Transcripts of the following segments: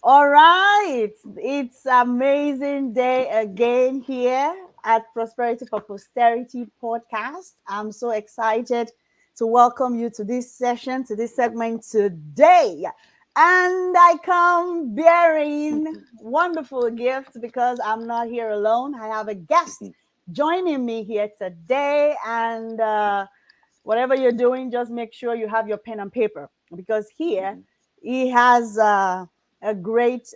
All right. It's amazing day again here at Prosperity for Posterity Podcast. I'm so excited to welcome you to this session, to this segment today. And I come bearing wonderful gifts because I'm not here alone. I have a guest joining me here today. And whatever you're doing, just make sure you have your pen and paper because here he has a great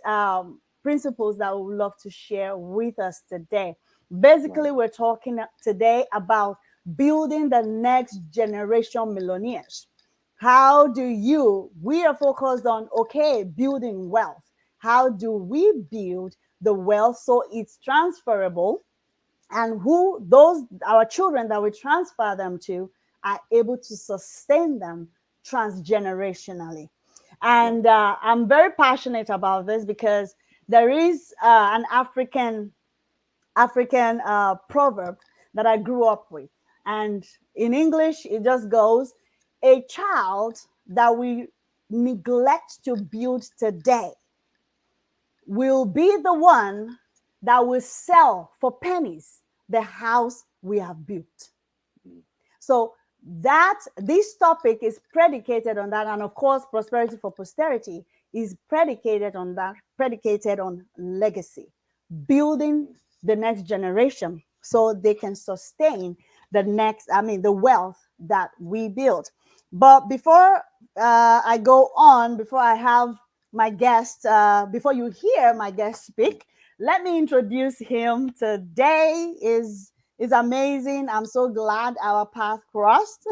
principles that we would love to share with us today. Basically, Right. we're talking today about building the next generation millionaires. How do we are focused on, okay, building wealth. How do we build the wealth so it's transferable and who those our children that we transfer them to are able to sustain them transgenerationally. Right. And I'm very passionate about this because there is an African proverb that I grew up with, and in English it just goes, "A child that we neglect to build today will be the one that will sell for pennies the house we have built." Mm. So that this topic is predicated on that, and of course, prosperity for posterity is predicated on legacy, building the next generation so they can sustain the wealth that we build. But before I go on, before I have my guest, before you hear my guest speak, let me introduce him. Today is amazing. I'm so glad our path crossed.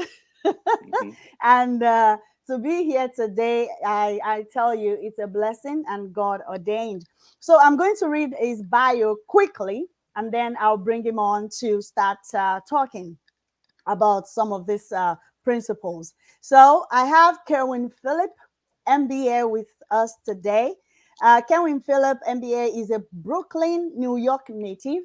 Mm-hmm. And to be here today, I tell you, it's a blessing and God ordained. So I'm going to read his bio quickly, and then I'll bring him on to start talking about some of these principles. So I have Kerwyn Phillip, MBA, with us today. Kerwyn Phillip, MBA, is a Brooklyn, New York native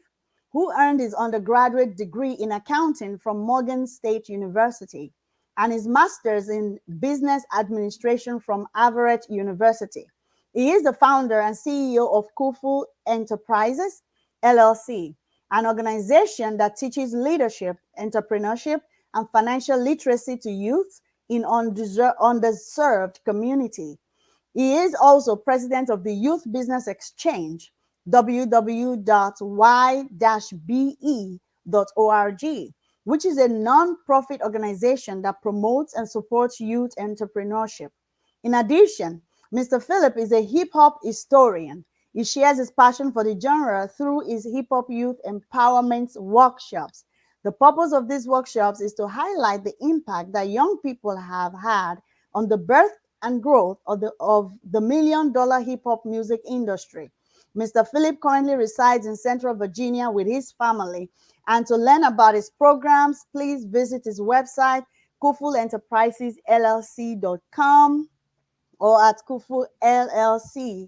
who earned his undergraduate degree in accounting from Morgan State University and his master's in business administration from Averett University. He is the founder and CEO of Kufu Enterprises, LLC, an organization that teaches leadership, entrepreneurship, and financial literacy to youth in underserved community. He is also president of the Youth Business Exchange, www.y-be.org, which is a non-profit organization that promotes and supports youth entrepreneurship. In addition, Mr. Phillip is a hip hop historian. He shares his passion for the genre through his hip hop youth empowerment workshops. The purpose of these workshops is to highlight the impact that young people have had on the birth and growth of the $1 million hip hop music industry. Mr. Phillip currently resides in Central Virginia with his family. And to learn about his programs, please visit his website, kufulenterprisesllc.com, or at Kufu LLC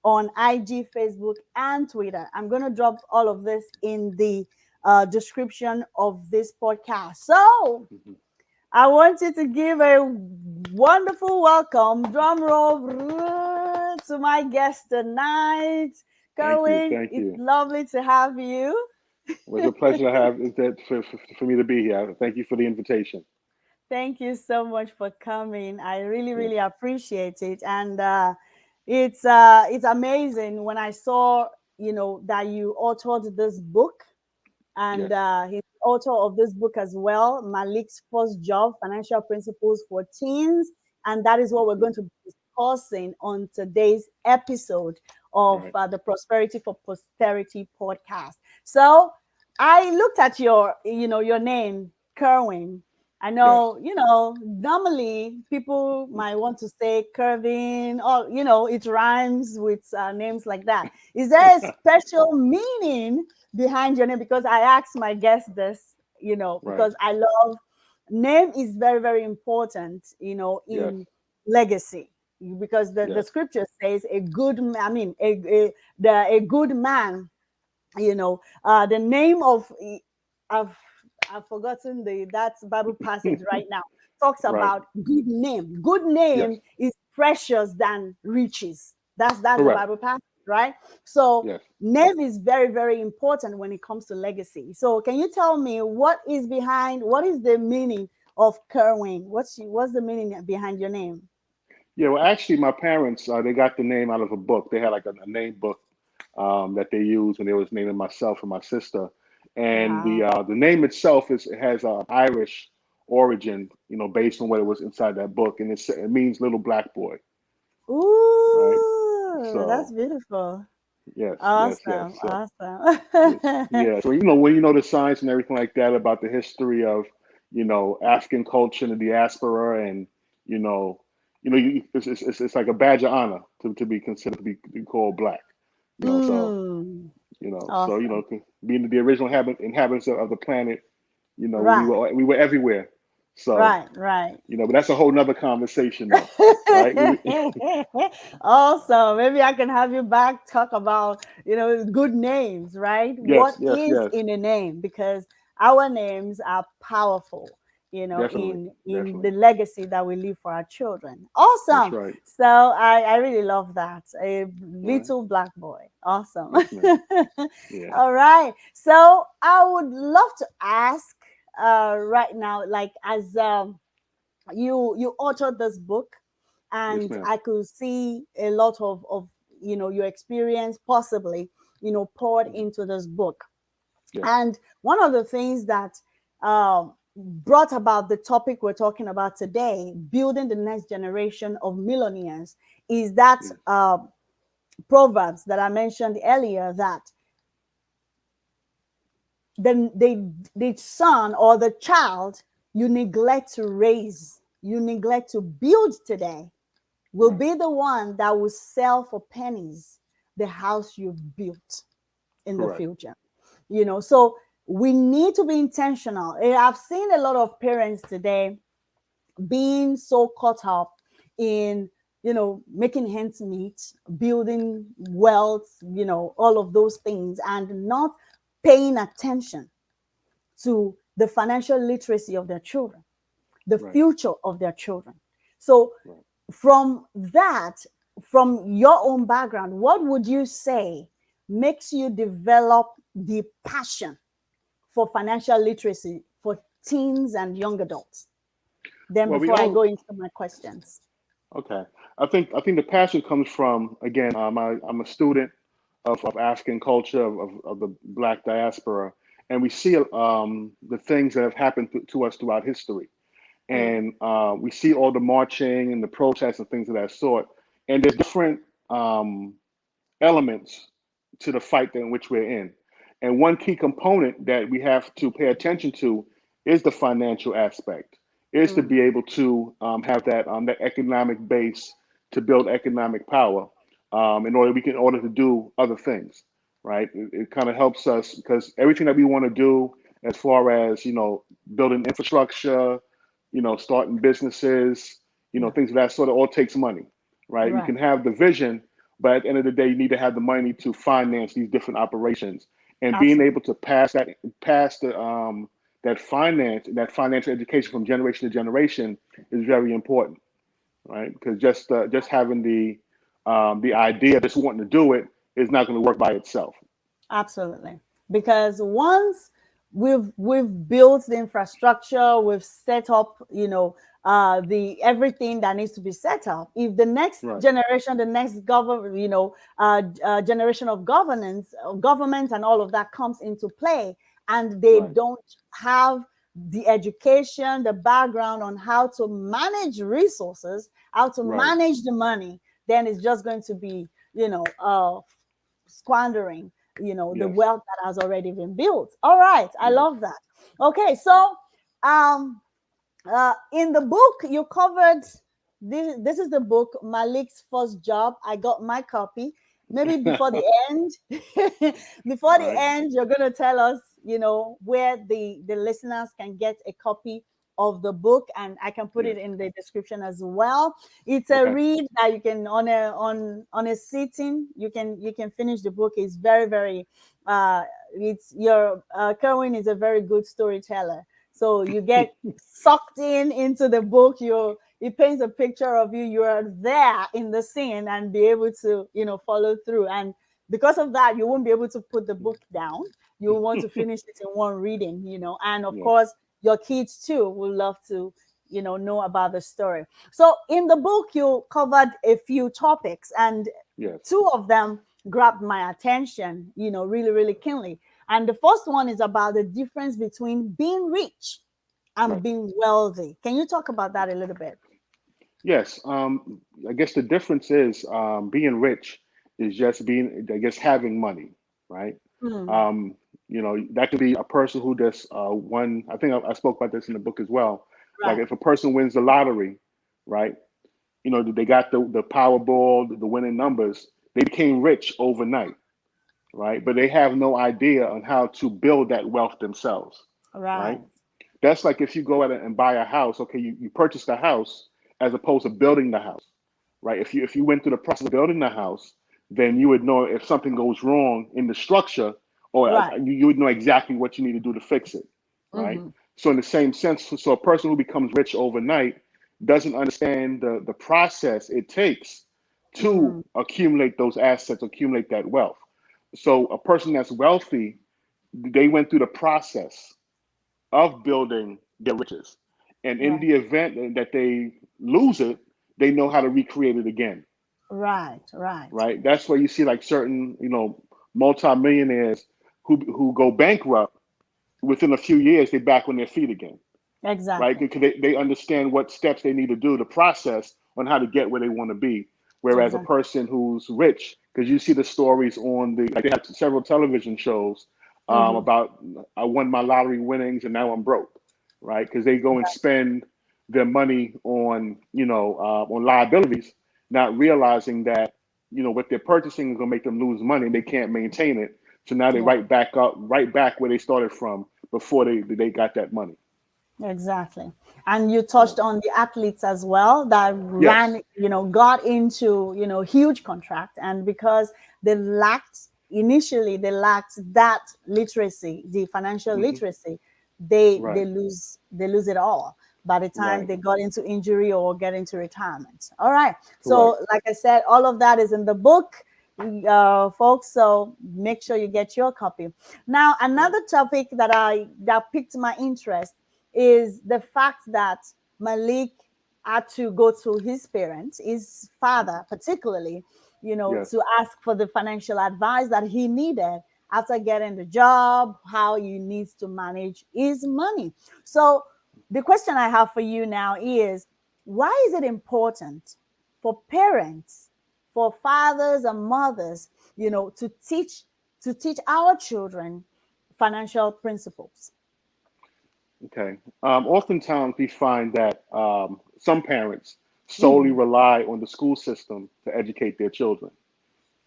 on IG, Facebook, and Twitter. I'm going to drop all of this in the description of this podcast. So Mm-hmm. I want you to give a wonderful welcome, drum roll, to my guest tonight. Thank you. Kerwyn, Thank it's you. lovely to have you. Well, it's a pleasure to have is that for me to be here. Thank you for the invitation. Thank you so much for coming. I really, Yes. really appreciate it. And it's amazing when I saw, that you authored this book, and Yes. he's author of this book as well, Malik's First Job: Financial Principles for Teens. And that is what we're Mm-hmm. going to be discussing on today's episode of Right. the Prosperity for Posterity podcast. So I looked at your name, Kerwyn. I Yes. know, normally people might want to say Kerwin, or, it rhymes with names like that. Is there a special meaning behind your name? Because I asked my guest this, Right. because I love name is very, very important, Yes. in legacy. Because the Yes. scripture says a good man, I mean, a good man, the name of, I've, I've forgotten that Bible passage right now, talks Right. about good name. Good Yes. name is precious than riches. That's the Correct. Bible passage, right? So Yes. name is very, very important when it comes to legacy. So can you tell me what is the meaning of Kerwyn? What's the meaning behind your name? Yeah. Well, actually, my parents they got the name out of a book. They had like a name book that they used when they was naming myself and my sister. And Wow. the name itself it has a Irish origin, based on what it was inside that book, and it means little black boy, right? Ooh, that's So beautiful. yes, yes, yes. Awesome. So Awesome. yes, yeah. So when the science and everything like that about the history of African culture and the diaspora, and you know it's like a badge of honor to be considered to be called black. So Mm, so awesome. being the original inhabitants of the planet, Right. we were everywhere. So Right. Right. but that's a whole nother conversation though, right? Also, maybe I can have you back talk about, good names, right? Yes, What yes, is yes, in a name? Because our names are powerful, definitely, in definitely. the legacy that we leave for our children. That's Awesome. right. So I really love that. A All right. little black boy. Awesome. Yes, ma'am. Yeah. All right. So I would love to ask right now, like as you authored this book, Yes, and ma'am. I could see a lot of your experience possibly poured Mhm. into this book. Yes. And one of the things that brought about the topic we're talking about today, building the next generation of millionaires, is that Yes. proverbs that I mentioned earlier, that the son or the child you neglect to raise, you neglect to build today, will Right. be the one that will sell for pennies the house you've built in the Correct. future. So we need to be intentional. I've seen a lot of parents today being so caught up in making ends meet, building wealth, all of those things, and not paying attention to the financial literacy of their children, the Right. future of their children. So Right. from that, from your own background, what would you say makes you develop the passion for financial literacy for teens and young adults? Then Well, we before I all go into my questions. okay. I think the passion comes from, again. I'm a student of African culture, of the Black diaspora, and we see the things that have happened to us throughout history, Mm, and we see all the marching and the protests and things of that sort. And there's different um, elements to the fight in which we're in. And one key component that we have to pay attention to is the financial aspect, is to mm, be able to have that economic base to build economic power in order to do other things, right? It kind of helps us because everything that we want to do as far as, building infrastructure, starting businesses, yeah, things of that sort of all takes money, right? You right. can have the vision, but at the end of the day, you need to have the money to finance these different operations. And being able Absolutely. to pass that financial education from generation to generation is very important, right? Because just having the idea, just wanting to do it, is not going to work by itself. Absolutely. Because once we've built the infrastructure, we've set up, the everything that needs to be set up. If the next Right, generation, the next government, generation of governance, government, and all of that comes into play, and they right, don't have the education, the background on how to manage resources, how to right. manage the money, then it's just going to be, squandering the Yes. wealth that has already been built. All right, I Yes. love that. Okay, so um in the book you covered this is the book Malik's First Job. I got my copy. Maybe before the end, before the Right. end, you're going to tell us where the listeners can get a copy of the book, and I can put Yes. it in the description as well. It's a Okay. read that you can on a sitting, you can finish the book. It's very, very it's your Kerwyn is a very good storyteller, so you get sucked in into the book. it paints a picture of you. You are there in the scene and be able to, follow through. And because of that, you won't be able to put the book down. You want to finish it in one reading, and of Yes. course, your kids too will love to, know about the story. So in the book, you covered a few topics, and Yes. two of them grabbed my attention, really, really keenly. And the first one is about the difference between being rich and Right. being wealthy. Can you talk about that a little bit? Yes. I guess the difference is being rich is just being, I guess, having money, right? Hmm. Um, that could be a person who just won. I think I spoke about this in the book as well. Like Right, if a person wins the lottery, right? They got the Powerball, the winning numbers. They became rich overnight, right? But they have no idea on how to build that wealth themselves, right? right, That's like if you go out and buy a house, okay, you purchase the house as opposed to building the house, right? If you went through the process of building the house, then you would know if something goes wrong in the structure, or right. you would know exactly what you need to do to fix it, right? Hmm. So in the same sense, so a person who becomes rich overnight doesn't understand the process it takes to Hmm. accumulate those assets, accumulate that wealth. So a person that's wealthy, they went through the process of building their riches. And in Right, the event that they lose it, they know how to recreate it again, right, right. right? That's why you see like certain, multimillionaires who go bankrupt within a few years, they're back on their feet again, right? Exactly, Because they understand what steps they need to do, the process on how to get where they want to be. Whereas a exactly. person who's rich, because you see the stories on like they have several television shows Hmm. about I won my lottery winnings and now I'm broke, right? Because they go and spend their money on on liabilities, not realizing that what they're purchasing is going to make them lose money and they can't maintain it. So now they Yeah. right back where they started from before they got that money. Exactly. And you Yeah. touched on the athletes as well that Yes. ran, got into, huge contract. And because they lacked that literacy, the financial Hmm. literacy, they Right. they lose it all by the time Right. they got into injury or get into retirement. All right. Correct. So like I said, all of that is in the book, folks. So make sure you get your copy. Now, Right. another topic that piqued my interest is the fact that Malik had to go to his parents, his father particularly, Yes. to ask for the financial advice that he needed after getting the job, how he needs to manage his money. So the question I have for you now is, why is it important for parents, for fathers and mothers, to teach our children financial principles? Okay. Oftentimes we find that some parents solely Mhm. rely on the school system to educate their children,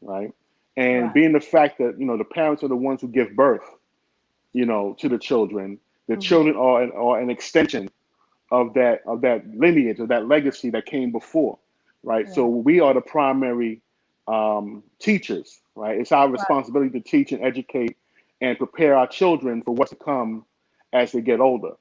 right? And Right. being the fact that the parents are the ones who give birth, to the Mhm. children are an extension of that lineage, of that legacy that came before, right? So Right. we are the primary teachers, right? It's our Right. responsibility to teach and educate and prepare our children for what's to come as they get older,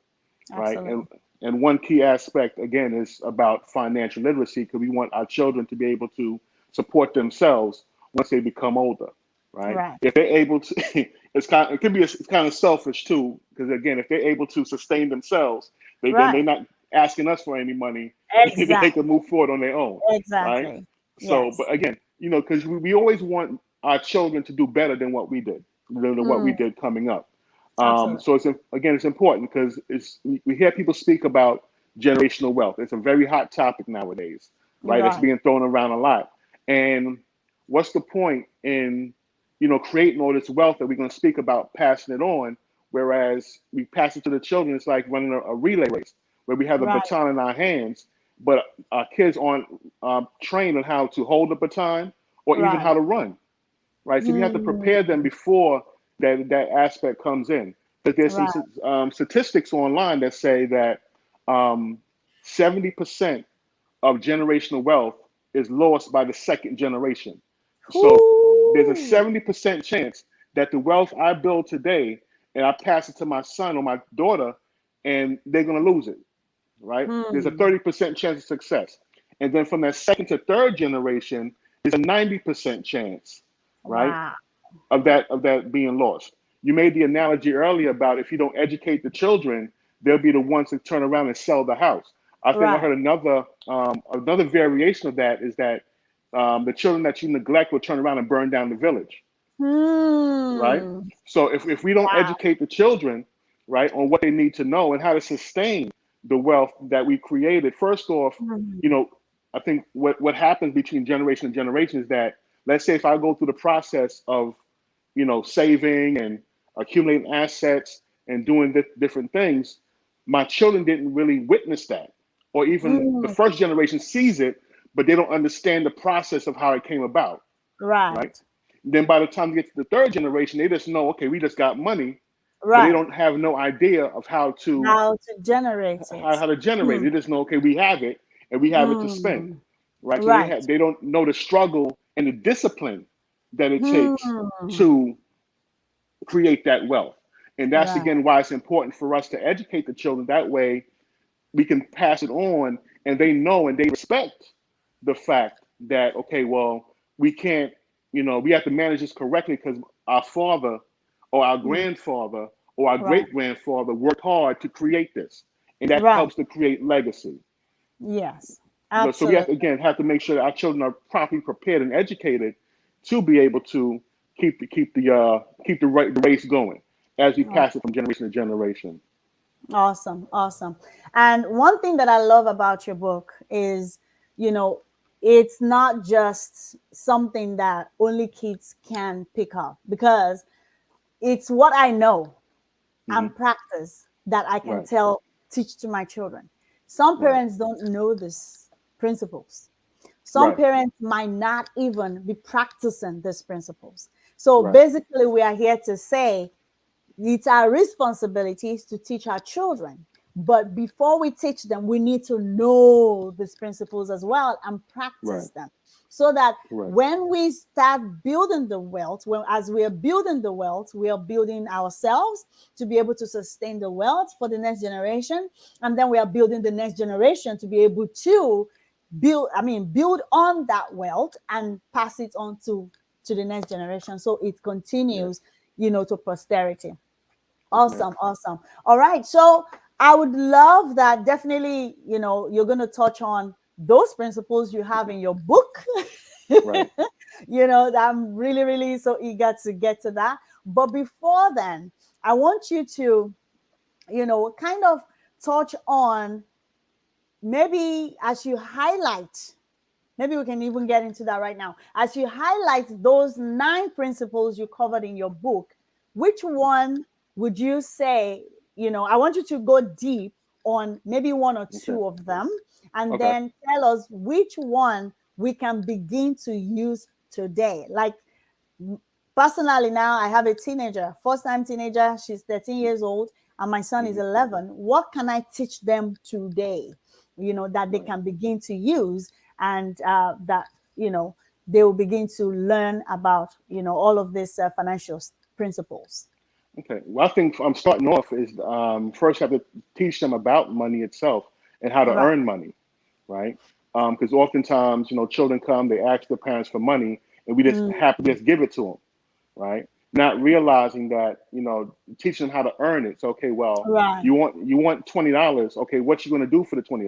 right? And Absolutely. and one key aspect again is about financial literacy because we want our children to be able to support themselves once they become older, right? Right. If they're able to, it can be it's kind of selfish too because again, if they're able to sustain themselves, then they're Right. not asking us for any money. They can Exactly. move forward on their own, right? Exactly. So, Yes. but again, because we always want our children to do better than what we did, than what we Mm, did coming up. absolutely. So it's important because we hear people speak about generational wealth. It's a very hot topic nowadays, right? It's Right. being thrown around a lot. And what's the point in creating all this wealth that we're going to speak about passing it on, whereas we pass it to the children? It's like running a relay race where we have the Right. baton in our hands, but our kids aren't trained on how to hold the baton or even Right. how to run, right? So we have to Mm, prepare them before that aspect comes in. But there's some right. statistics online that say that 70% of generational wealth is lost by the second generation. So there's a Ooh. 70% chance that the wealth I build today and I pass it to my son or my daughter, and they're going to lose it, right? There's a Hmm. 30% chance of success. And then from that second to third generation, there's a 90% chance, right, Wow. of that being lost. You made the analogy earlier about if you don't educate the children, they'll be the ones to turn around and sell the house. I think I Right. heard another variation of that is that the children that you neglect will turn around and burn down the village, right? Hmm. So if we don't Wow. educate the children, right, on what they need to know and how to sustain the wealth that we created, first off, you Hmm. know, I think what happens between generation and generation is that, let's say if I go through the process of, saving and accumulating assets and doing different things, my children didn't really witness that, or even the Hmm. first generation sees it, but they don't understand the process of how it came about, right? Right. Then by the time they get to the third generation, they just know, okay, we just got money, but they Right. don't have no idea of how to How to generate how, it. how to generate Hmm. it. They just know, okay, we have it and we have it to spend, Hmm. right? So Right. they don't know the struggle and the discipline that it takes Hmm. to create that wealth. And that's Right. again why it's important for us to educate the children. That way we can pass it on and they know and they respect the fact that, okay, well, we can't, we have to manage this correctly because our father or our Hmm. grandfather or our Right. great grandfather worked hard to create this. And that Right. helps to create legacy. Yes. So we have to, Absolutely. again, have to make sure that our children are properly prepared and educated to be able to keep the race going as we pass it from generation to generation. Awesome, awesome. And one thing that I love about your book is, you know, it's not just something that only kids can pick up because it's what I know Hmm. and practice that I can Right, teach to my children. Some right, parents don't know these principles. Some right, parents might not even be practicing these principles. So right, basically, we are here to say it's our responsibilities to teach our children. But before we teach them, we need to know these principles as well and right, practice them so that right, when we start building the wealth, well, as we are building the wealth, we are building ourselves to be able to sustain the wealth for the next generation. And then we are building the next generation to be able to build on that wealth and pass it on to the next generation. So it yeah, continues, to posterity. yes, ma'am. Awesome, awesome. All right. So I would love that. Definitely, you're going to touch on those principles you have in your book. Right. I'm really, really so eager to get to that. But before then, I want you to, kind of touch on maybe as you highlight, maybe we can even get into that right now. As you highlight those 9 principles you covered in your book, which one would you say, I want you to go deep on maybe one or Okay. two of them, and Okay. then tell us which one we can begin to use today. Like personally, now I have a teenager, first time teenager. She's 13 years old, and my son is Hmm. 11. What can I teach them today, that they Right. can begin to use and that, you know, they will begin to learn about, all of these financial principles? Okay. Well, I think I'm starting off is first have to teach them about money itself and how to Right. earn money, right? Because oftentimes, children come, they ask their parents for money, and we just Mm, have to just give it to them, right? Not realizing that, teaching them how to earn it. So, okay, well, right. you want $20. Okay, what you going to do for the $20,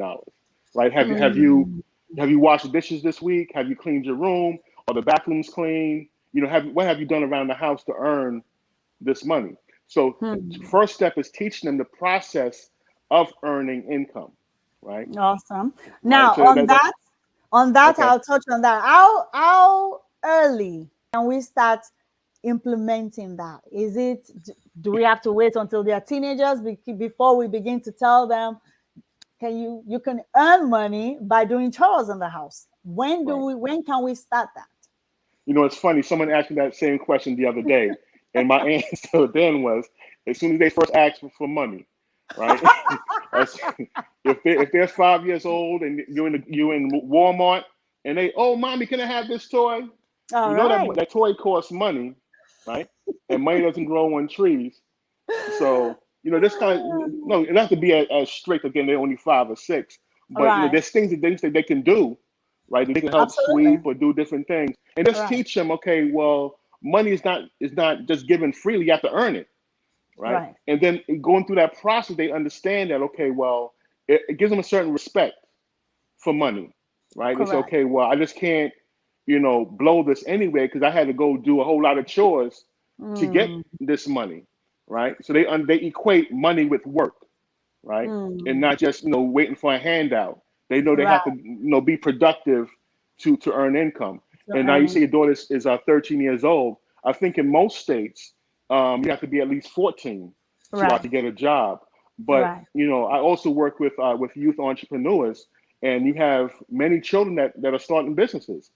right? Have you have you Mm, have you washed the dishes this week? Have you cleaned your room? Are the bathrooms clean? What have you done around the house to earn this money? So, hmm. first step is teaching them the process of earning income, right? Awesome. Right. Now So on that, okay. I'll touch on that. How early can we start implementing that? Is it do we have to wait until they are teenagers before we begin to tell them, you can earn money by doing chores in the house? Right. When can we start that? It's funny. Someone asked me that same question the other day, and my answer then was, as soon as they first ask for money, right? As- if they're 5 years old and you in Walmart and they, oh, mommy, can I have this toy? All You know that right. that toy costs money, right? And money doesn't grow on trees. So This kind of, no, it doesn't have to be as strict. Again, they're only 5 or 6, but Right. there's things that they can do, right? They can help Absolutely. sweep or do different things, and just Right. teach them. Okay, well, money is not just given freely. You have to earn it, right? Right. And then going through that process, they understand that. Okay, well, it gives them a certain respect for money, right? They say, Correct. okay, well, I just can't, blow this anyway because I had to go do a whole lot of chores to get Mm, this money, right? So they equate money with work, right? And mm, not just waiting for a handout. They know they right. have to be productive to earn income. To And now you say earning. your daughter is 13 years old. I think in most states you have to be at least 14 Right. to get a job. But Right. I also work with youth entrepreneurs, and you have many children that are starting businesses,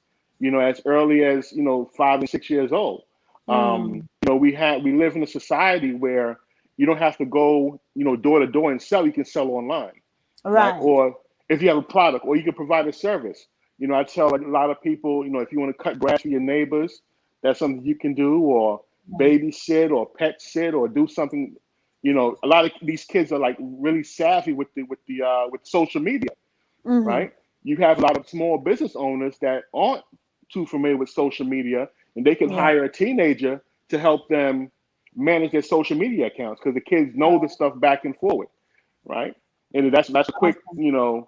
as early as 5 and 6 years old. Mm, We live in a society where you don't have to go door to door and sell. You can sell online, right? right. Or if you have a product, or you can provide a service. I tell a lot of people, if you want to cut grass for your neighbors, that's something you can do, or Yeah. babysit, or pet sit, or do something. A lot of these kids are like really savvy with social media, Mm-hmm. right? You have a lot of small business owners that aren't too familiar with social media, and they can Yeah. hire a teenager to help them manage their social media accounts because the kids know the stuff back and forward, right? And that's a quick, Awesome.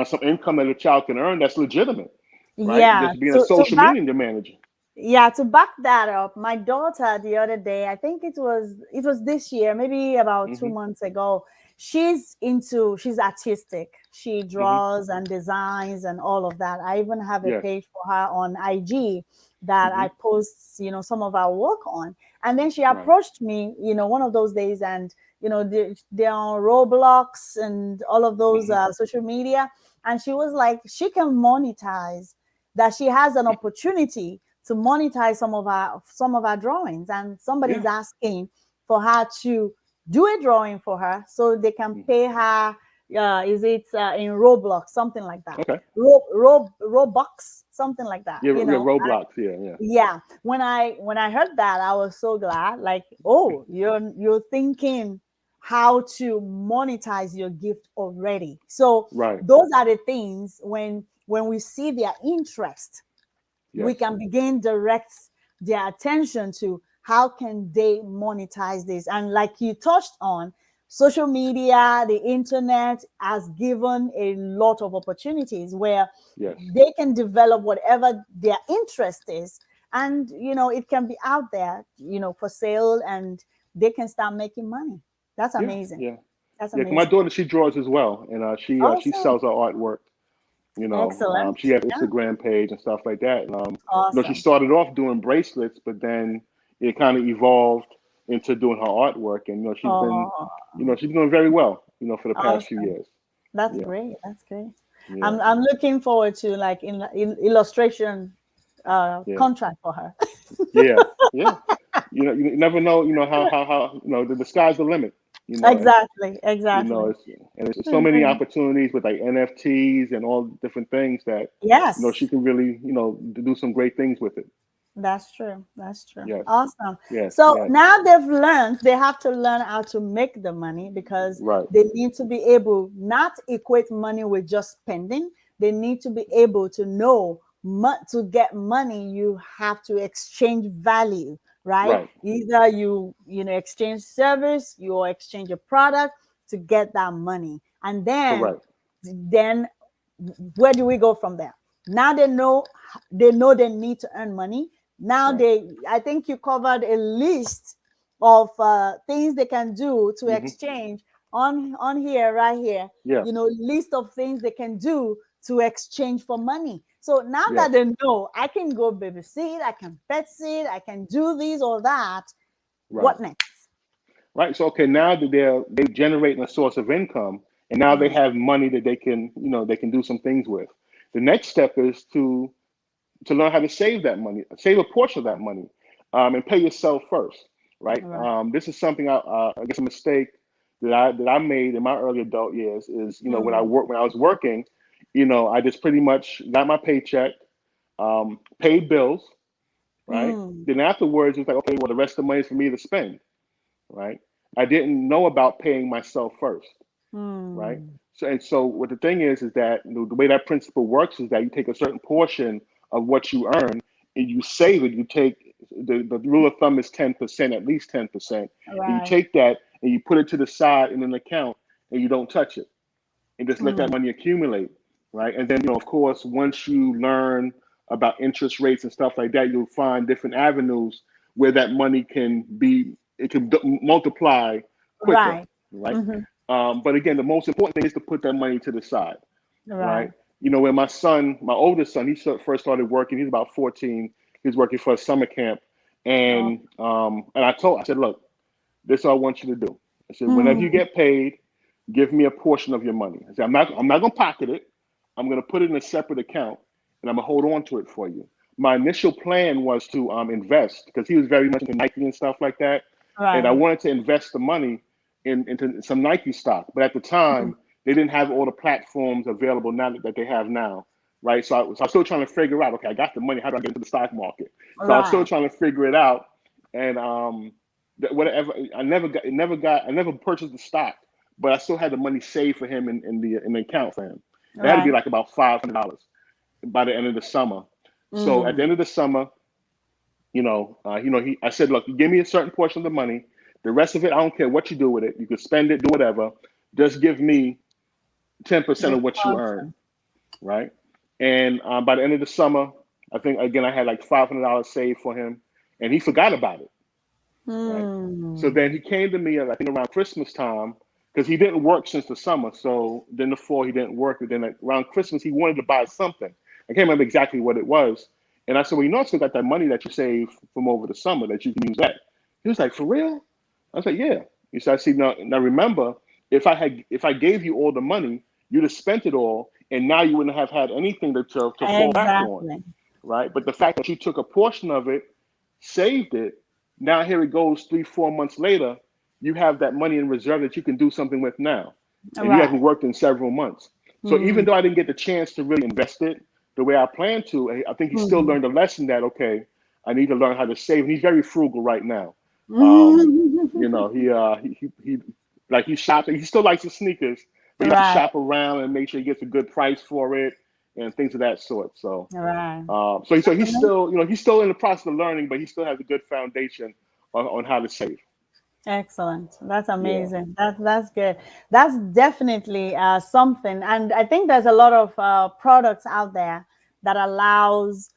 some income that a child can earn that's legitimate, right? Yeah. Just being a So social back media manager. Yeah, to back that up, my daughter the other day, I think it was this year, maybe about two Hmm. months ago. She's artistic. She Hmm. draws and designs and all of that. I even have a Yes. page for her on IG that Hmm. I post, some of our work on. And then she Right. approached me, one of those days, and they're on Roblox and all of those Hmm. social media, and she was like, she can monetize, that she has an opportunity to monetize some of our drawings, and somebody's Yeah. asking for her to do a drawing for her so they can Mhm. pay her. Is it in Roblox, something like that? Okay. Robux, something like that. Yeah. Yeah. Roblox. Yeah. Yeah. Yeah. When I heard that, I was so glad. Like, oh, you're thinking how to monetize your gift already. So Right. those are the things when we see their interest, we Yes. can begin direct their attention to how can they monetize this. And like you touched on, social media, the internet has given a lot of opportunities where Yes. they can develop whatever their interest is, and it can be out there, for sale, and they can start making money. That's Yeah. amazing. Yeah. That's Yeah. My amazing. daughter, she draws as well, and she Awesome. sells her artwork. She Excellent. has Yeah. Instagram page and stuff like that. And, she Awesome. started off doing bracelets, but then it kind of evolved into doing her artwork, and Oh, she's doing very well. For the past few awesome. years. That's Yeah. great. That's great. Yeah. I'm looking forward to, like, in illustration Yeah. contract for her. Yeah. Yeah. You never know. How the sky's the limit. And Exactly. Exactly. it's so many opportunities with like NFTs and all different things that she Yes, can really do some great things with it. that's true. That's true. Yes, Awesome. yes, So yes. now they have to learn how to make the money, because Right, they need to be able not equate money with just spending. They need to be able to know, to get money, you have to exchange value, right? right. Either exchange service, you exchange a product to get that money. And then Correct. then where do we go from there? Now they know they need to earn money. Now Right. I think you covered a list of things they can do to Hmm. exchange on here, right here. Yeah. List of things they can do to exchange for money. So now Yes. that they know, I can go babysit, I can pet sit, I can do this or that. Right. What next? Right. So okay, now that they're generating a source of income, and now they Mm, have money that they can do some things with. The next step is to learn how to save that money, save a portion of that money, and pay yourself first, right? right. This is something I guess a mistake that I made in my early adult years is Mm, when I was working, I just pretty much got my paycheck, paid bills, right? mm, Then afterwards it's like, okay, well, the rest of the money is for me to spend, right? I didn't know about paying myself first, right? Mm. So what the thing is that the way that principle works is that you take a certain portion of what you earn and you save it. You take the rule of thumb is 10%, at least 10%, and you Right. take that and you put it to the side in an account and you don't touch it and just let that Mm. money accumulate, right? And then of course, once you learn about interest rates and stuff like that, you'll find different avenues where that money can be it can multiply quicker, Right. right? Mm-hmm. But again, the most important thing is to put that money to the side, right? Right. When my oldest son, first started working, he's about 14. He was working for a summer camp, Oh. and I said, look, this is what I want you to do. I said, whenever you Mm. get paid, give me a portion of your money. I said, I'm not gonna pocket it. I'm gonna put it in a separate account, and I'm gonna hold on to it for you. My initial plan was to invest because he was very much into Nike and stuff like that, and I Right. wanted to invest the money into some Nike stock. But at the Mm. time, they didn't have all the platforms available now that they have now, right? So I was still trying to figure out, okay, I got the money. How do I get into the stock market? So I was still Right. trying to figure it out, and whatever I never purchased the stock, but I still had the money saved for him in the account for him. It had to be Right. like about $500 by the end of the summer. So at the Mm. end of the summer, I said, look, you give me a certain portion of the money. The rest of it, I don't care what you do with it. You can spend it, do whatever. Just give me 10% The of what you earn, portion. right? And by the end of the summer, I think again I had like $500 saved for him, and he forgot about it, right? So Mm. then he came to me, I think around Christmas time, because he didn't work since the summer. So then the fall he didn't work, and then around Christmas he wanted to buy something. I can't remember exactly what it was. And I said, well, I still got that money that you saved from over the summer that you can use that. He was like, for real? I was like, yeah. He said, I see now remember, if I gave you all the money, you'd have spent it all, and now you wouldn't have had anything to fall back on, Exactly. right? But the fact that you took a portion of it, saved it, now here it goes 3, 4 months later, you have that money in reserve that you can do something with now. And you haven't Right. worked in several months. So even Mm. though I didn't get the chance to really invest it the way I planned to, I think he still Mm. learned a lesson that, okay, I need to learn how to save. And he's very frugal right now. Um, Mm. he like he shops. He still likes his sneakers, but he likes to Right. shop around and make sure he gets a good price for it and things of that sort. So Right. so That's he's amazing. still, he's still in the process of learning, but he still has a good foundation on how to save. Excellent. That's Yeah. amazing. That's good. That's definitely something. And I think there's a lot of products out there that allows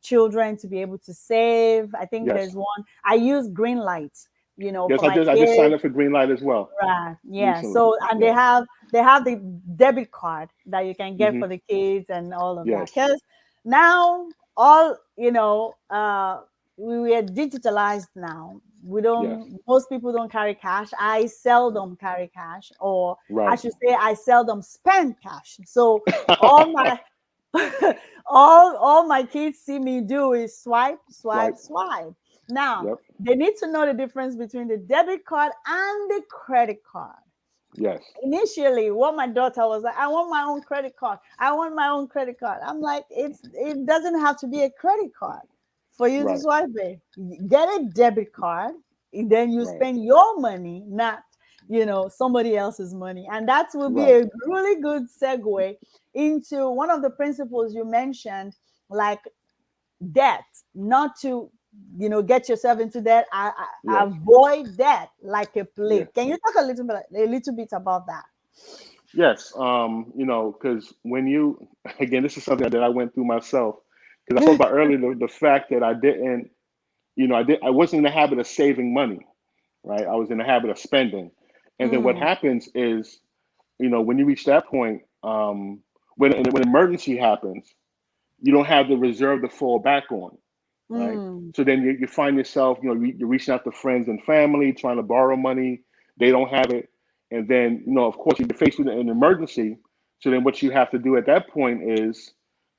children to be able to save. I think Yes. there's one. I use Green Light, Yes. for I my just I just signed kids. up for Greenlight as well Right. Yeah. recently. So and they Yeah. have the debit card that you can get Hmm. for the kids and all of that. Yes. Because now all we are digitalized now. We Yes. don't most people don't carry cash. I seldom carry cash, or I Right. should say I seldom spend cash. So all my all my kids see me do is swipe, swipe, Swipe. swipe. Now Yep. they need to know the difference between the debit card and the credit card. Yes. Initially, what my daughter was like, I want my own credit card. I want my own credit card. I'm like, it doesn't have to be a credit card for you to Right. swipe it. Get a debit card, and then you Right. spend your money, not somebody else's money. And that will be Right. a really good segue into one of the principles you mentioned, like debt, not to get yourself into debt. Yes. Avoid debt like a Yeah. plague. Can you talk a little bit about that? Yes. Because when you again, this is something that I went through myself. Because I spoke about earlier the fact that I didn't, I wasn't in the habit of saving money, right? I was in the habit of spending. And then what Mm, happens is, when you reach that point, when emergency happens, you don't have the reserve to fall back on, right? mm, So then you find yourself, you're reaching out to friends and family, trying to borrow money. They don't have it. And then, of course, you're faced with an emergency. So then what you have to do at that point is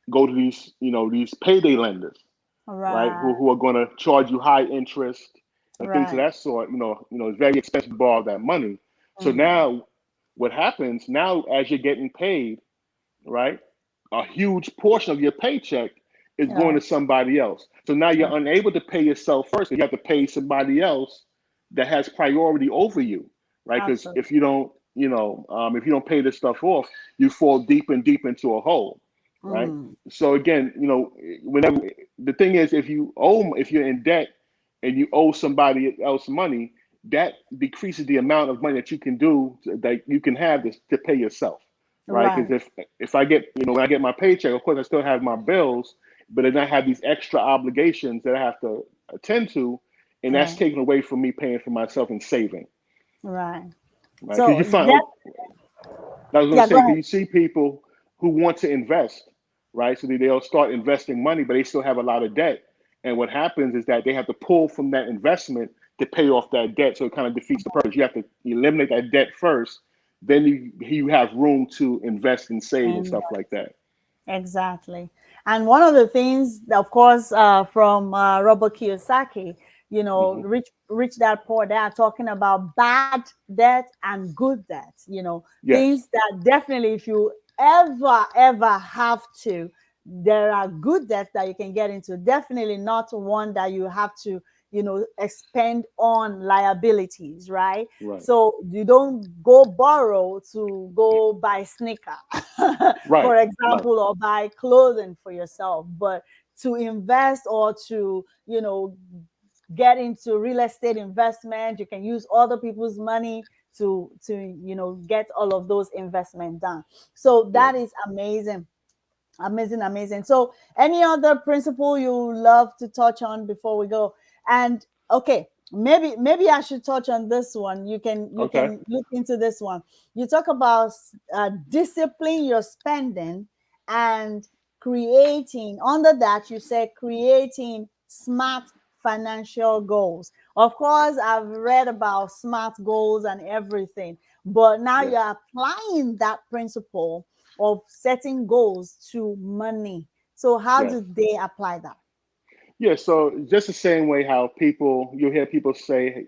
go to these payday lenders, right? right, Who are going to charge you high interest and things of right. that sort. It's very expensive to borrow that money. So Mm, now what happens now as you're getting paid, right? A huge portion of your paycheck is going right. to somebody else. So now Yeah. you're unable to pay yourself first. You have to pay somebody else that has priority over you, right? Because Absolutely. if you don't, if you don't pay this stuff off, you fall deep and deep into a hole, right? Mm, So again, whenever the thing is, if you're in debt and you owe somebody else money, that decreases the amount of money that you can do that you can have to pay yourself, right? Because right. if I get, when I get my paycheck, of course I still have my bills, but then I have these extra obligations that I have to attend to, and that's Right. taken away from me paying for myself and saving, Right. right? Because So you find, that, I was going to yeah, go say, because ahead. you see people who want to invest, right? So they'll start investing money, but they still have a lot of debt. And what happens is that they have to pull from that investment to pay off that debt. So it kind of defeats the purpose. You have to eliminate that debt first, then you have room to invest and save and And stuff like that. exactly. And one of the things, of course, from Robert Kiyosaki, Hmm. Rich Dad Poor Dad, talking about bad debt and good debt, Yes, things that definitely, if you ever have to, there are good debts that you can get into. Definitely not one that you have to, expend on liabilities, right? right, So you don't go borrow to go buy sneaker, right, for right. example, or buy clothing for yourself, but to invest or to, get into real estate investment. You can use other people's money to get all of those investment done. So Yeah. that is amazing. Amazing, amazing. So, any other principle you love to touch on before we go? And okay, maybe I should touch on this one. You Okay. can look into this one. You talk about discipline your spending and creating. Under that, you say creating smart financial goals. Of course, I've read about smart goals and everything, but now Yes. you're applying that principle of setting goals to money. So how Yes. do they apply that? Yeah, so just the same way how you'll hear people say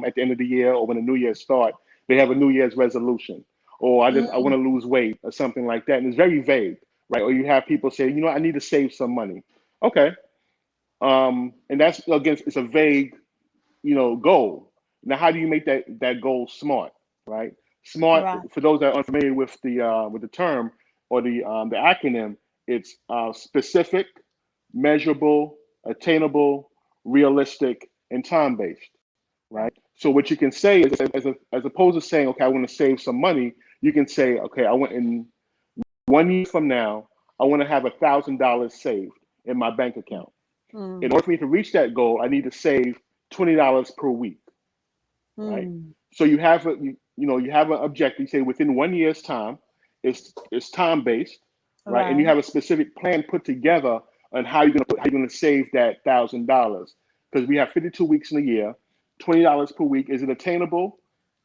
at the end of the year or when the new year start, they have a New Year's resolution, or I want Mm, to lose weight or something like that, and it's very vague, right? Or you have people say, I need to save some money. Okay, and that's against it's a vague, goal. Now, how do you make that goal smart, right? Smart right, for those that are unfamiliar with the term or the acronym, it's specific, measurable, attainable, realistic, and time based, right? right, So what you can say is, as opposed to saying, okay, I want to save some money, you can say, okay, I want in 1 year from now, I want to have $1,000 saved in my bank account. In mm, order for me to reach that goal, I need to save $20 per week, right? mm, So you have an objective. You say within 1 year's time, it's time based, right? And you right, have a specific plan put together on how you're gonna save that $1,000 because we have 52 weeks in a year. $20 per week, is it attainable?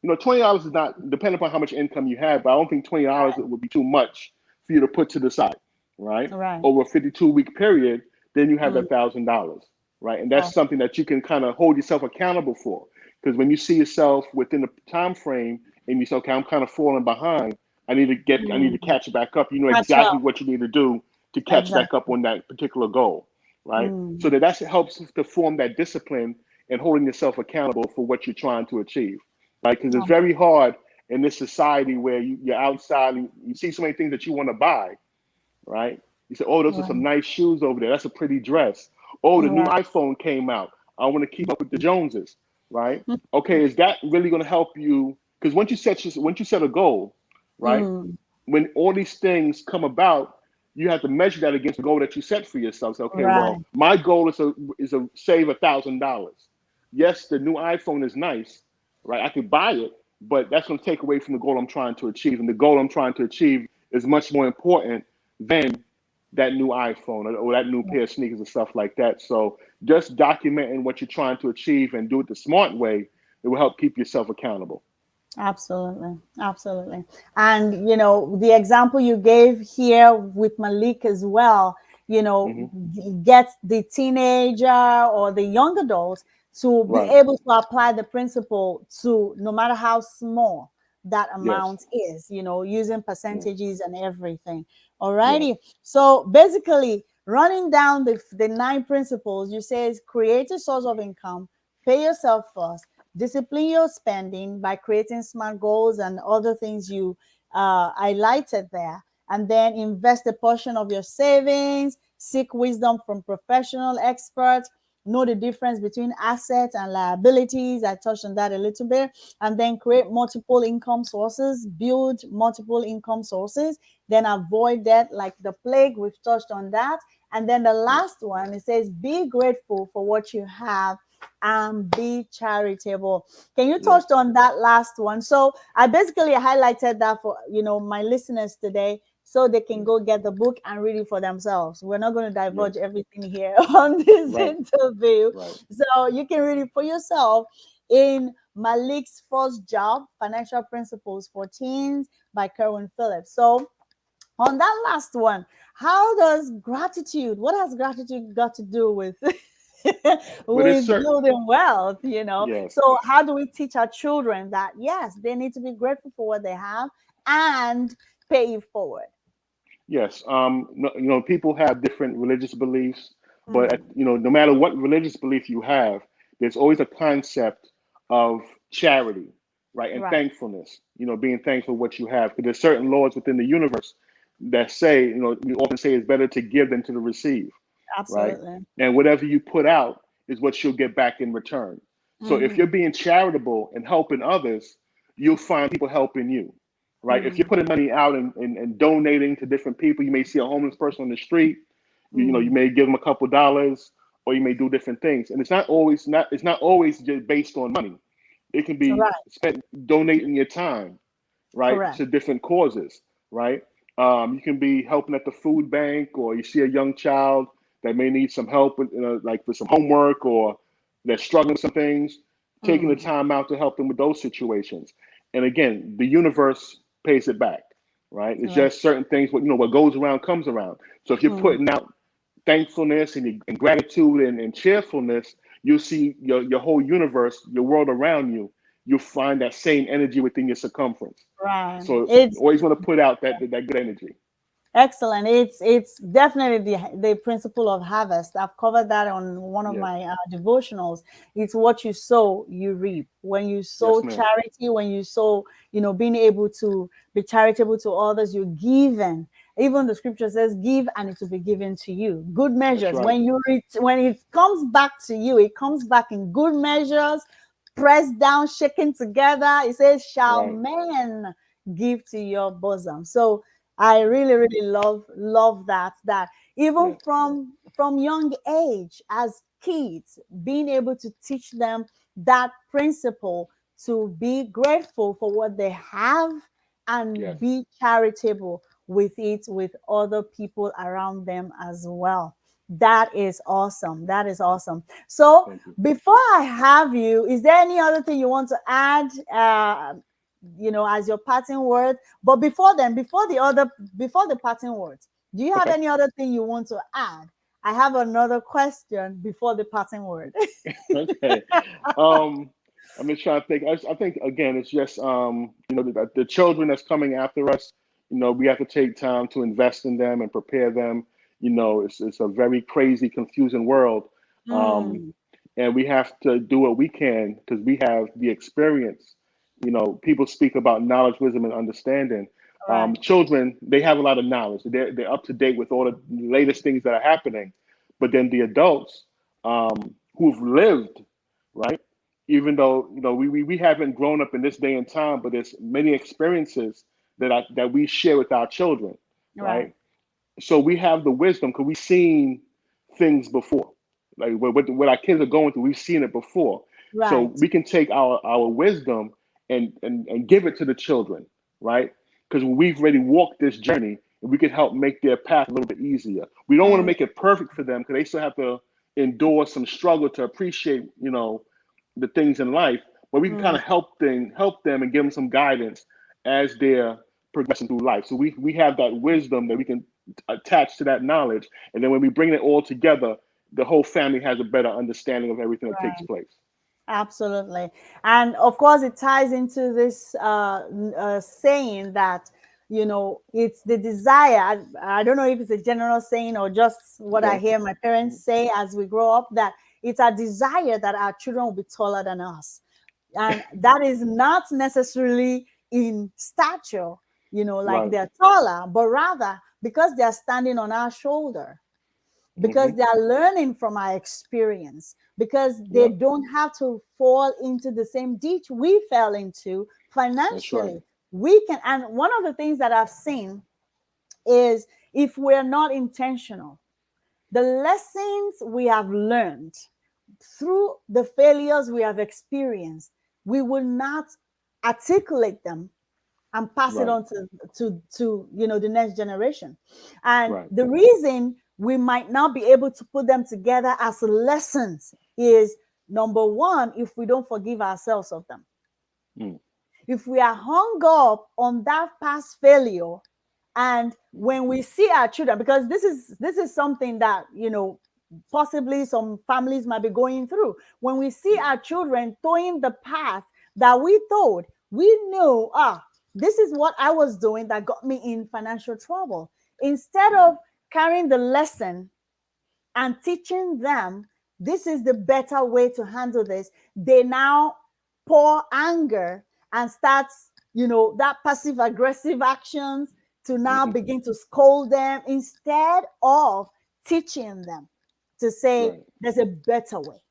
$20 is not depending upon how much income you have, but I don't think $20 would be too much for you to put to the side, right? right. Over a 52-week period, then you have Mm, that $1,000, right? And oh, that's something that you can kind of hold yourself accountable for. Because when you see yourself within the time frame and you say, okay, I'm kind of falling behind, I need to mm, catch back up. You know catch exactly up. what you need to do to catch back up Exactly. on that particular goal, right? So Mm, that helps to form that discipline and holding yourself accountable for what you're trying to achieve, right? Because it's oh, very hard in this society where you're outside and you see so many things that you want to buy, right? You say, oh, those are some right, nice shoes over there. That's a pretty dress. Oh, the new right, iPhone came out. I want to keep up with the Joneses, right? Okay, is that really going to help you? Because once you set a goal, right? mm, When all these things come about, you have to measure that against the goal that you set for yourself. So, okay, right. well, my goal is to save $1,000. Yes, the new iPhone is nice, right? I could buy it, but that's going to take away from the goal I'm trying to achieve. And the goal I'm trying to achieve is much more important than that new iPhone or that new pair of sneakers and stuff like that. So just documenting what you're trying to achieve and do it the smart way, it will help keep yourself accountable. Absolutely, absolutely. And the example you gave here with Malik as well, Hmm. get the teenager or the young adult to be Right. able to apply the principle to no matter how small that Yes. amount is, using Yeah. percentages and everything. Yes. Alrighty. So basically, running down the nine principles, you say is create a source of income, pay yourself first, discipline your spending by creating smart goals and other things you highlighted there. And then invest a portion of your savings, seek wisdom from professional experts, know the difference between assets and liabilities. I touched on that a little bit. And then create multiple income sources, build multiple income sources, then avoid debt like the plague. We've touched on that. And then the last one, it says, be grateful for what you have and be charitable. Can you Yeah. touch on that last one? So I basically highlighted that for my listeners today, so they can Yeah. go get the book and read it for themselves. We're not going to Yeah. divulge everything here on this Right. interview. Right. So you can read it for yourself in Malik's First Job, Financial Principles for Teens by Kerwyn Phillip. So on that last one, how does gratitude, what has gratitude got to do with But it's with certain. building wealth? Yes. So how do we teach our children that yes, they need to be grateful for what they have and pay it forward? Yes. People have different religious beliefs, but Mm, no matter what religious belief you have, there's always a concept of charity, right, and right. thankfulness. Being thankful for what you have, because there's certain laws within the universe that say, we often say it's better to give than to receive, right? Absolutely. And whatever you put out is what you'll get back in return. So if you're Mm-hmm. being charitable and helping others, you'll find people helping you, right? If you're Mm, putting money out and donating to different people, you may see a homeless person on the street. You mm. may give them a couple dollars, or you may do different things. And it's not always just based on money. It can be Right. spent donating your time, right, Correct. to different causes, right? You can be helping at the food bank, or you see a young child that may need some help with, like with some homework, or they're struggling with some things, taking the Mm, time out to help them with those situations. And again, the universe pays it back, right? It's right. just certain things. What goes around comes around. So if you're Mm. putting out thankfulness and gratitude and cheerfulness, you'll see your whole universe, your world around you. You'll find that same energy within your circumference. Right. So It's always want to put out that good energy. excellent. It's definitely the principle of harvest. I've covered that on one of Yes. my devotionals. It's what you sow, you reap. When you sow Yes, ma'am. charity, when you sow, being able to be charitable to others, you're given. Even the scripture says, "Give, and it will be given to you." Good That's measures. right. When it comes back to you, it comes back in good measures, pressed down, shaken together. It says, "Shall Right. men give to your bosom?" So I really, really love that even Yes. from young age as kids, being able to teach them that principle to be grateful for what they have and Yes. be charitable with it with other people around them as well. That is awesome. That is awesome. So Thank you. before I have you, is there any other thing you want to add? As your parting word. But before then, before the parting words, do you have Okay. any other thing you want to add? I have another question before the parting word. Okay. Um, I'm just trying to think. I think again, it's just the children that's coming after us. We have to take time to invest in them and prepare them. It's a very crazy, confusing world, um, Mm, and we have to do what we can because we have the experience. People speak about knowledge, wisdom, and understanding. right, Children, they have a lot of knowledge. They're up to date with all the latest things that are happening, but then the adults who've lived, right? Even though we haven't grown up in this day and time, but there's many experiences that we share with our children, right, right? So we have the wisdom because we've seen things before. Like what our kids are going through, we've seen it before. So right. we can take our wisdom and give it to the children, right? Because we've already walked this journey, and we can help make their path a little bit easier. We don't want to Mm, make it perfect for them because they still have to endure some struggle to appreciate, the things in life. But we can kind mm, of help them and give them some guidance as they're progressing through life. So we have that wisdom that we can attach to that knowledge, and then when we bring it all together, the whole family has a better understanding of everything that takes right. place. Absolutely. And of course, it ties into this saying that, it's the desire. I don't know if it's a general saying or just what I Okay. hear my parents say as we grow up, that it's a desire that our children will be taller than us. And that is not necessarily in stature, like Right. they're taller, but rather because they're standing on our shoulder, because Hmm. they are learning from our experience, because they Yep. don't have to fall into the same ditch we fell into That's right. financially. We can, and one of the things that I've seen is, if we're not intentional, the lessons we have learned through the failures we have experienced, we will not articulate them and pass it Right. on to the next generation. And Right. the reason we might not be able to put them together as lessons is, number one, if we don't forgive ourselves of them. Mm. If we are hung up on that past failure, and when we see our children, because this is something that possibly some families might be going through, when we see our children towing the path that we thought we knew, this is what I was doing that got me in financial trouble, instead of carrying the lesson and teaching them this is the better way to handle this, they now pour anger and starts, that passive aggressive actions to now Hmm. begin to scold them, instead of teaching them to say Right. there's a better way.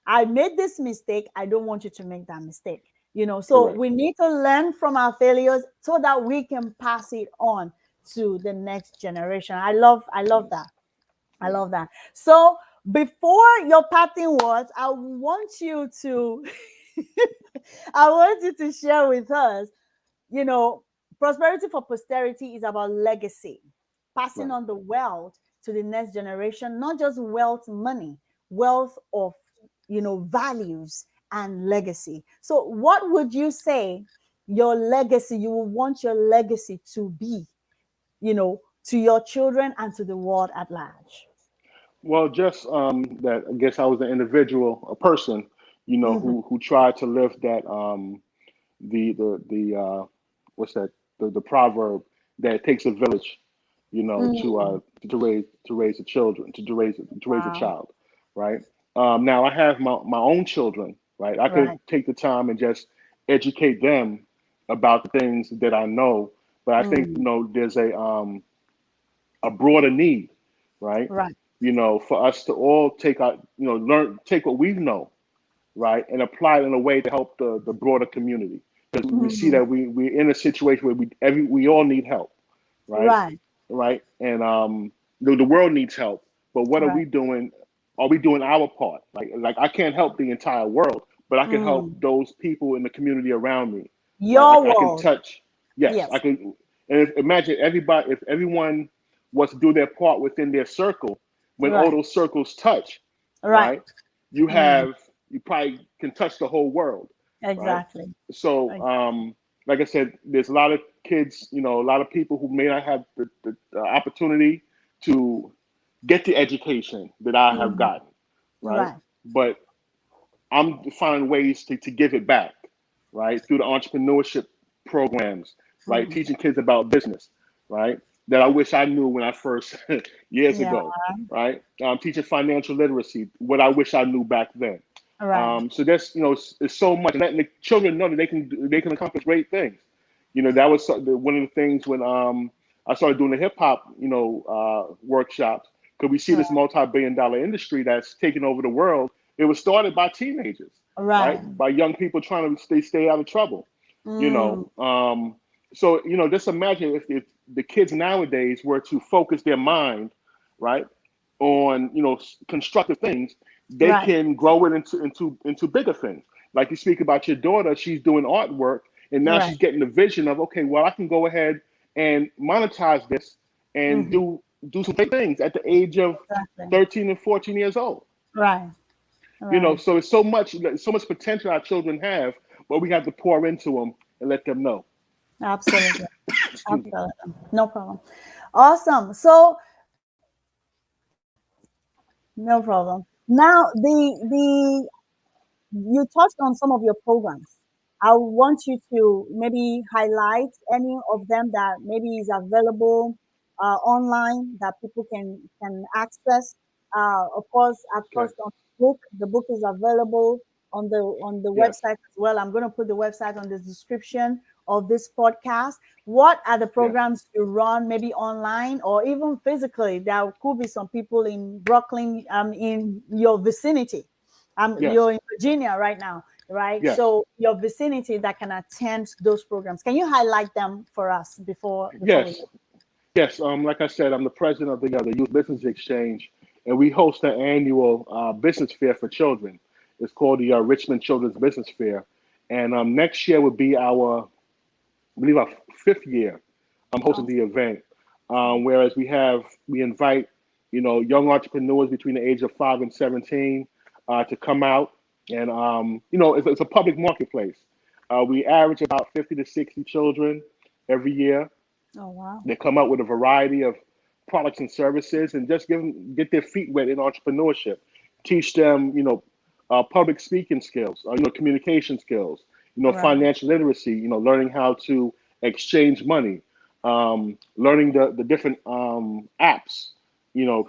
I made this mistake. I don't want you to make that mistake. So Correct. we need to learn from our failures so that we can pass it on to the next generation. I love that. I Right. love that. So before your parting words, I want you to I want you to share with us, you know, prosperity for posterity is about legacy, passing Right. on the wealth to the next generation, not just wealth money, wealth of, values and legacy. So what would you say your legacy, you would want your legacy to be, to your children and to the world at large? Well, just that I guess I was an individual, a person, Hmm. who tried to live that the what's that the proverb that it takes a village, Mm. to raise the children to raise a Wow. child, right? Now I have my own children, right? I could Right. take the time and just educate them about the things that I know, but I think Mm. there's a broader need, right? Right. For us to all take our, take what we know, right, and apply it in a way to help the broader community. Because we see Mm. that we're in a situation where we all need help, right? Right. Right? And the world needs help. But what are Right. we doing? Are we doing our part? Like I can't help the entire world, but I can help Mm. those people in the community around me, right? Your I can world. touch. Yes, I Yes. can. And imagine if everyone was to do their part within their circle, when all Right. those circles touch, Right. right? You Mm. have you probably can touch the whole world, right? Exactly. So, like I said, there's a lot of kids, a lot of people who may not have the opportunity to get the education that I have Mm. gotten, right? Right. But I'm finding ways to give it back, right? Through the entrepreneurship programs, right? Mm. Teaching kids about business, right? That I wish I knew when I first years Yeah. ago, right? Teaching financial literacy, what I wish I knew back then. Right. So that's it's so much, and letting the children know that they can accomplish great things. That was one of the things when I started doing the hip hop workshops, because we see this Right. multi-billion-dollar industry that's taking over the world. It was started by teenagers, right? Right. By young people trying to stay out of trouble. You Mm. know, so just imagine if the kids nowadays were to focus their mind, right, on constructive things, they Right. can grow it into bigger things. Like you speak about your daughter, she's doing artwork, and now Right. she's getting the vision of, okay, well, I can go ahead and monetize this and Hmm. do some great things at the age of Exactly. 13 and 14 years old. Right. Right. So it's so much potential our children have, but we have to pour into them and let them know. Absolutely. Excuse me. Absolutely. No problem. Awesome. So no problem. Now the you touched on some of your programs. I want you to maybe highlight any of them that maybe is available online that people can access. Of course, I've Okay. touched on the book. The book is available. on the Yes. website as well. I'm going to put the website on the description of this podcast. What are the Yes. programs you run, maybe online or even physically? There could be some people in Brooklyn, in your vicinity. Yes. You're in Virginia right now, right? Yes. So your vicinity that can attend those programs. Can you highlight them for us before we Yes. go? Yes. Like I said, I'm the president of the Youth Business Exchange, and we host an annual business fair for children. It's called the Richmond Children's Business Fair, and next year would be I believe, our fifth year. I'm hosting Oh, the event. Whereas we invite, young entrepreneurs between the age of 5 and 17 to come out, and it's a public marketplace. We average about 50 to 60 children every year. oh wow. They come out with a variety of products and services, and just get their feet wet in entrepreneurship. Teach them, public speaking skills, communication skills, Right. financial literacy, learning how to exchange money, learning the different apps.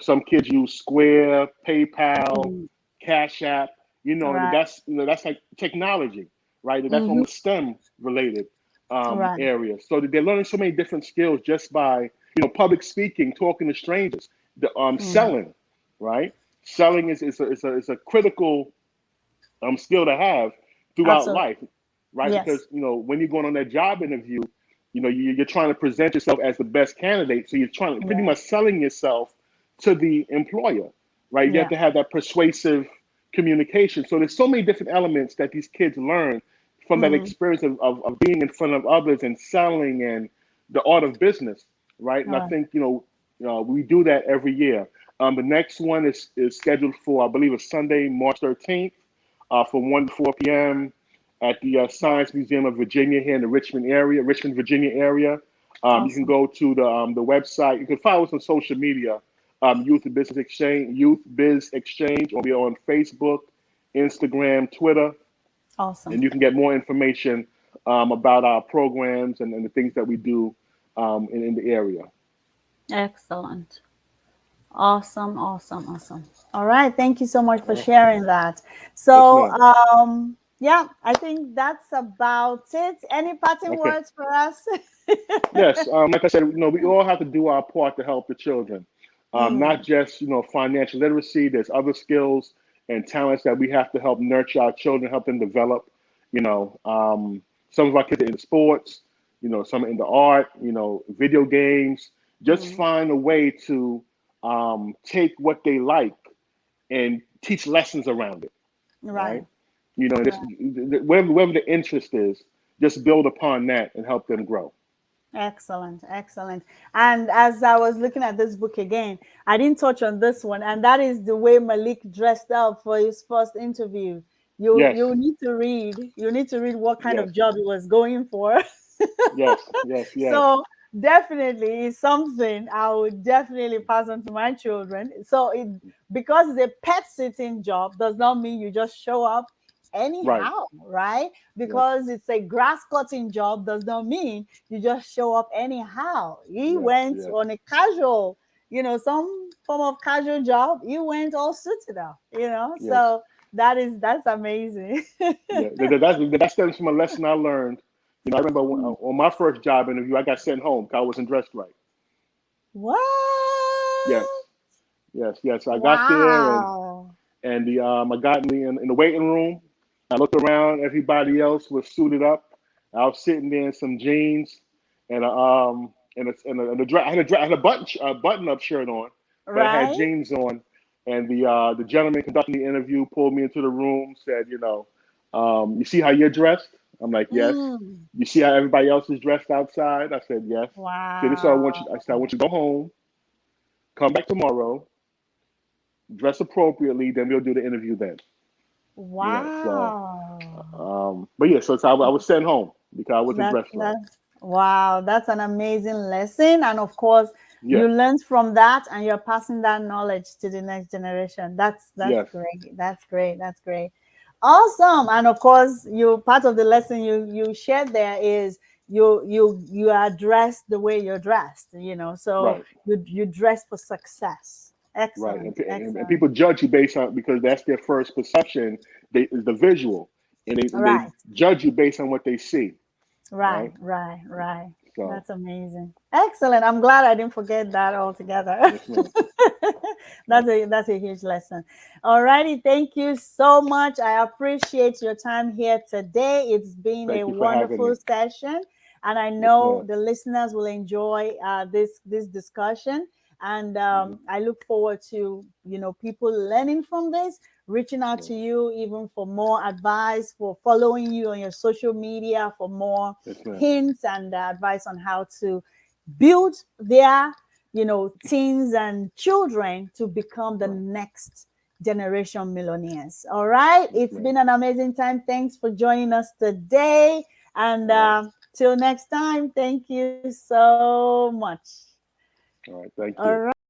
Some kids use Square, PayPal, Mm, Cash App. right. That's like technology, right? That's Mm-hmm. almost STEM related Right. area. So that they're learning so many different skills just by public speaking, talking to strangers, Mm, selling, right? Selling is a critical skill to have throughout absolutely. life, right? Yes. Because when you're going on that job interview, you're trying to present yourself as the best candidate. So you're trying to pretty Yeah. much selling yourself to the employer, right? You have Yeah. to have that persuasive communication. So there's so many different elements that these kids learn from that Mm-hmm. experience of being in front of others and selling and the art of business, right? And All I right. think we do that every year. The next one is scheduled for, I believe, it's Sunday, March 13th, from 1 to 4 p.m. at the Science Museum of Virginia here in the Richmond, Virginia area. You can Awesome. go to the website. You can follow us on social media, Youth Biz Exchange, or we're on Facebook, Instagram, Twitter, Awesome. and you can get more information about our programs and the things that we do in the area. Excellent. Awesome. Awesome. Awesome. All right. Thank you so much for Uh, sharing that. yes, So, ma'am. yeah, I think that's about it. Any parting Okay. words for us? Yes, like I said, we all have to do our part to help the children. Not Mm, just financial literacy. There's other skills and talents that we have to help nurture our children, help them develop. Some of our kids are into sports. Some are into art. Video games. Just mm, find a way to take what they like and teach lessons around it. right. Right. Just Right. wherever the interest is, just build upon that and help them grow. Excellent, excellent. And as I was looking at this book again, I didn't touch on this one, and that is the way Malik dressed up for his first interview. You Yes. you need to read. You need to read what kind Yes. of job he was going for. Yes, yes, yes, So definitely it's something I would definitely pass on to my children. So because it's a pet sitting job does not mean you just show up right. anyhow, right? Yes, Because it's a grass cutting job does not mean you just show up anyhow. He yes, went yes, on a casual, some form of casual job. He went all suited up. yes, So that's amazing. yeah. That stems from a lesson I learned. I remember on my first job interview, I got sent home because I wasn't dressed right. Yes, What? yes, yes. I got there Wow. and I got in the waiting room. I looked around. Everybody else was suited up. I was sitting there in some jeans and I had a button up shirt on, but I had Right? jeans on. And the gentleman conducting the interview pulled me into the room. Said, you see how you're dressed? I'm like, yes. Mm. You see how everybody else is dressed outside? I said, yes. So this is what I want you. I said, I Wow. want you to go home, come back tomorrow, dress appropriately, then we'll do the interview then. So, Wow. but yeah, so I was sent home because I wasn't That's dressed right. that's wow. That's an amazing lesson. And of course, Yeah, you learned from that and you're passing that knowledge to the next generation. That's yes, great. That's great. That's great. Awesome. And of course, you part of the lesson you shared there is you are dressed the way you're dressed. So right, you dress for success. right? Excellent. And Excellent. people judge you based on because that's their first perception. They is the visual, and they Right. judge you based on what they see, Right, right? right, right. So That's amazing. Excellent. I'm glad I didn't forget that altogether. yes, ma'am. That's a huge lesson. Alrighty, thank you so much. I appreciate your time here today. It's been a Thank you for having wonderful me. session, and I Yes, know ma'am. the listeners will enjoy this discussion. And Hmm. I look forward to people learning from this, reaching out Yeah. to you even for more advice, for following you on your social media for more Yes, ma'am. hints and advice on how to build their teens and children to become the Right. next generation millionaires. All right, Yes, it's ma'am. been an amazing time. Thanks for joining us today, and All right. till next time, thank you so much. All right. Thank All you. right.